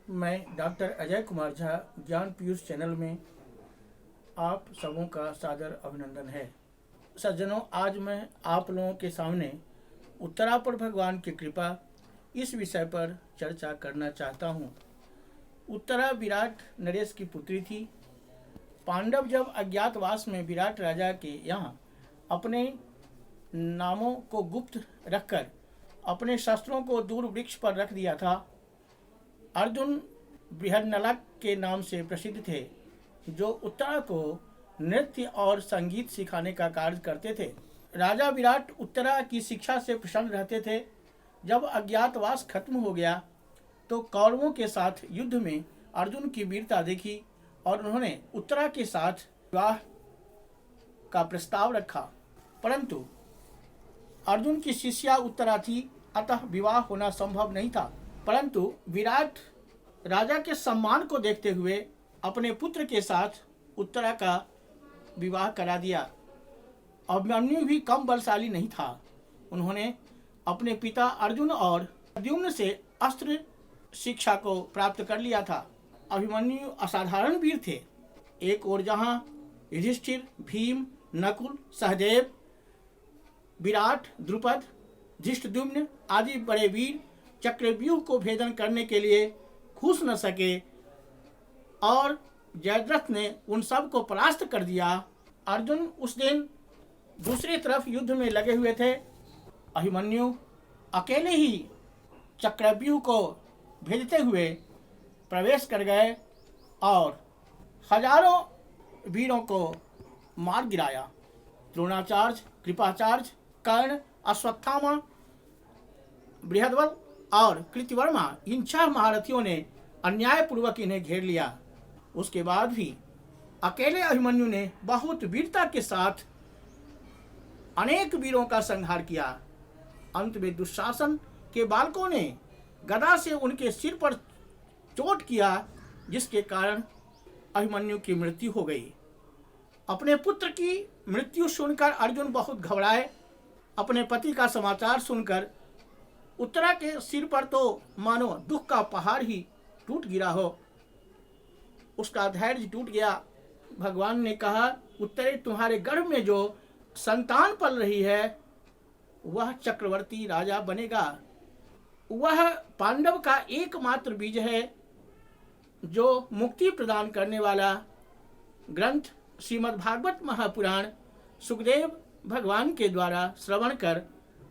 मैं डॉक्टर अजय कुमार झा ज्ञान पीयूष चैनल में आप सबों का सादर अभिनंदन है। सज्जनों, आज मैं आप लोगों के सामने उत्तरा पर भगवान की कृपा इस विषय पर चर्चा करना चाहता हूँ। उत्तरा विराट नरेश की पुत्री थी। पांडव जब अज्ञातवास में विराट राजा के यहाँ अपने नामों को गुप्त रखकर अपने शस्त्रों को दूर वृक्ष पर रख दिया था। अर्जुन बृहन्नला के नाम से प्रसिद्ध थे, जो उत्तरा को नृत्य और संगीत सिखाने का कार्य करते थे। राजा विराट उत्तरा की शिक्षा से प्रसन्न रहते थे। जब अज्ञातवास खत्म हो गया तो कौरवों के साथ युद्ध में अर्जुन की वीरता देखी और उन्होंने उत्तरा के साथ विवाह का प्रस्ताव रखा, परंतु अर्जुन की शिष्या उत्तरा थी, अतः विवाह होना संभव नहीं था। परंतु विराट राजा के सम्मान को देखते हुए अपने पुत्र के साथ उत्तरा का विवाह करा दिया। अभिमन्यु भी कम बलशाली नहीं था। उन्होंने अपने पिता अर्जुन और प्रद्युम्न से अस्त्र शिक्षा को प्राप्त कर लिया था। अभिमन्यु असाधारण वीर थे। एक ओर जहाँ युधिष्ठिर, भीम, नकुल, सहदेव, विराट, द्रुपद, धृष्टद्युम्न आदि बड़े वीर चक्रव्यूह को भेदन करने के लिए घुस न सके और जयद्रथ ने उन सब को परास्त कर दिया। अर्जुन उस दिन दूसरी तरफ युद्ध में लगे हुए थे। अभिमन्यु अकेले ही चक्रव्यूह को भेजते हुए प्रवेश कर गए और हजारों वीरों को मार गिराया। द्रोणाचार्य, कृपाचार्य, कर्ण, अश्वत्थामा, बृहद्बल और कृतिवर्मा, इन 6 महारथियों ने अन्यायपूर्वक इन्हें घेर लिया। उसके बाद भी अकेले अभिमन्यु ने बहुत वीरता के साथ अनेक वीरों का संहार किया। अंत में दुशासन के बालकों ने गदा से उनके सिर पर चोट किया, जिसके कारण अभिमन्यु की मृत्यु हो गई। अपने पुत्र की मृत्यु सुनकर अर्जुन बहुत घबराए। अपने पति का समाचार सुनकर उत्तरा के सिर पर तो मानो दुख का पहाड़ ही टूट गिरा हो। उसका धैर्य टूट गया। भगवान ने कहा, उत्तरे, तुम्हारे गर्भ में जो संतान पल रही है वह चक्रवर्ती राजा बनेगा। वह पांडव का एकमात्र बीज है जो मुक्ति प्रदान करने वाला ग्रंथ श्रीमद्भागवत महापुराण सुखदेव भगवान के द्वारा श्रवण कर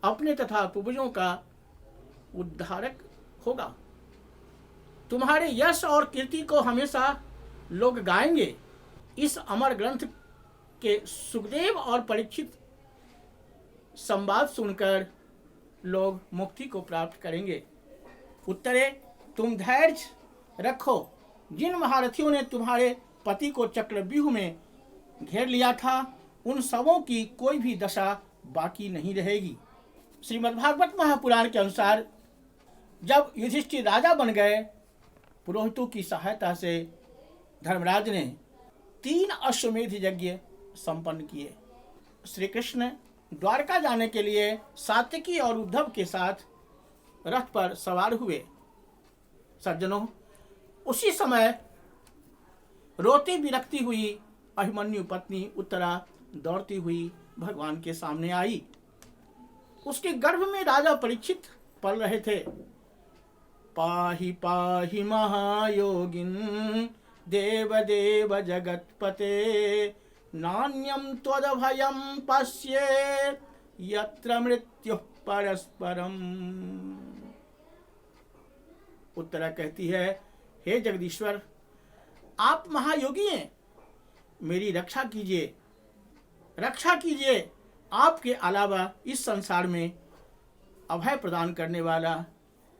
अपने तथा पूर्वजों का उद्धारक होगा। तुम्हारे यश और कीर्ति को हमेशा लोग गाएंगे। इस अमर ग्रंथ के सुखदेव और परीक्षित संवाद सुनकर लोग मुक्ति को प्राप्त करेंगे। उत्तरे, तुम धैर्य रखो। जिन महारथियों ने तुम्हारे पति को चक्रव्यूह में घेर लिया था, उन सबों की कोई भी दशा बाकी नहीं रहेगी। श्रीमद्भागवत महापुराण के अनुसार जब युधिष्ठिर राजा बन गए, पुरोहितों की सहायता से धर्मराज ने 3 अश्वमेध यज्ञ संपन्न किए। श्री कृष्ण द्वारका जाने के लिए सात्यकी और उद्धव के साथ रथ पर सवार हुए। सज्जनों, उसी समय रोती बिलखती हुई अभिमन्यु पत्नी उत्तरा दौड़ती हुई भगवान के सामने आई। उसके गर्भ में राजा परीक्षित पल रहे थे। पाहि पाहि महायोगिन देव देव जगतपते नान्यम त्वदभयम पश्ये यत्र मृत्यु परस्परम। उत्तरा कहती है, हे जगदीश्वर, आप महायोगी हैं, मेरी रक्षा कीजिए, रक्षा कीजिए। आपके अलावा इस संसार में अभय प्रदान करने वाला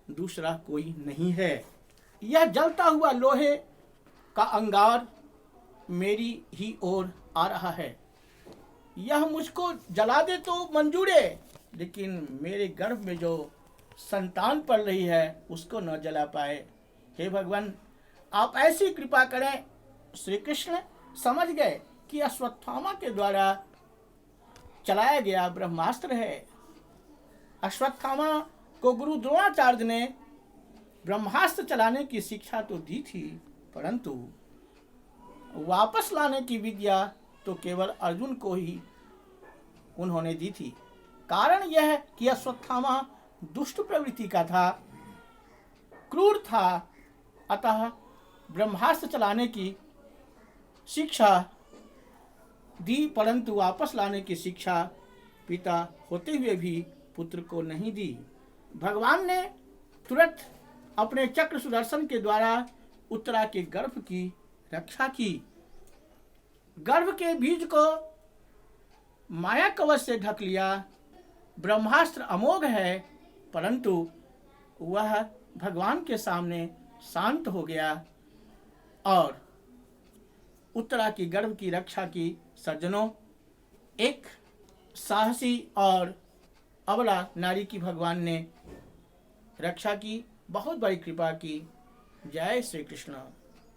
दूसरा कोई नहीं है। यह जलता हुआ लोहे का अंगार मेरी ही ओर आ रहा है। यह मुझको जला दे तो मंजूर है, लेकिन मेरे गर्भ में जो संतान पल रही है उसको न जला पाए। हे भगवान, आप ऐसी कृपा करें। श्री कृष्ण समझ गए कि अश्वत्थामा के द्वारा चलाया गया ब्रह्मास्त्र है। अश्वत्थामा को गुरु द्रोणाचार्य ने ब्रह्मास्त्र चलाने की शिक्षा तो दी थी, परंतु वापस लाने की विद्या तो केवल अर्जुन को ही उन्होंने दी थी। कारण यह कि अश्वत्थामा दुष्ट प्रवृत्ति का था, क्रूर था, अतः ब्रह्मास्त्र चलाने की शिक्षा दी, परंतु वापस लाने की शिक्षा पिता होते हुए भी पुत्र को नहीं दी। भगवान ने तुरंत अपने चक्र सुदर्शन के द्वारा उत्तरा के गर्भ की रक्षा की। गर्भ के बीज को माया कवच से ढक लिया। ब्रह्मास्त्र अमोघ है, परंतु वह भगवान के सामने शांत हो गया और उत्तरा की गर्भ की रक्षा की। सज्जनों, एक साहसी और अबला नारी की भगवान ने रक्षा की, बहुत बड़ी कृपा की। जय श्री कृष्ण।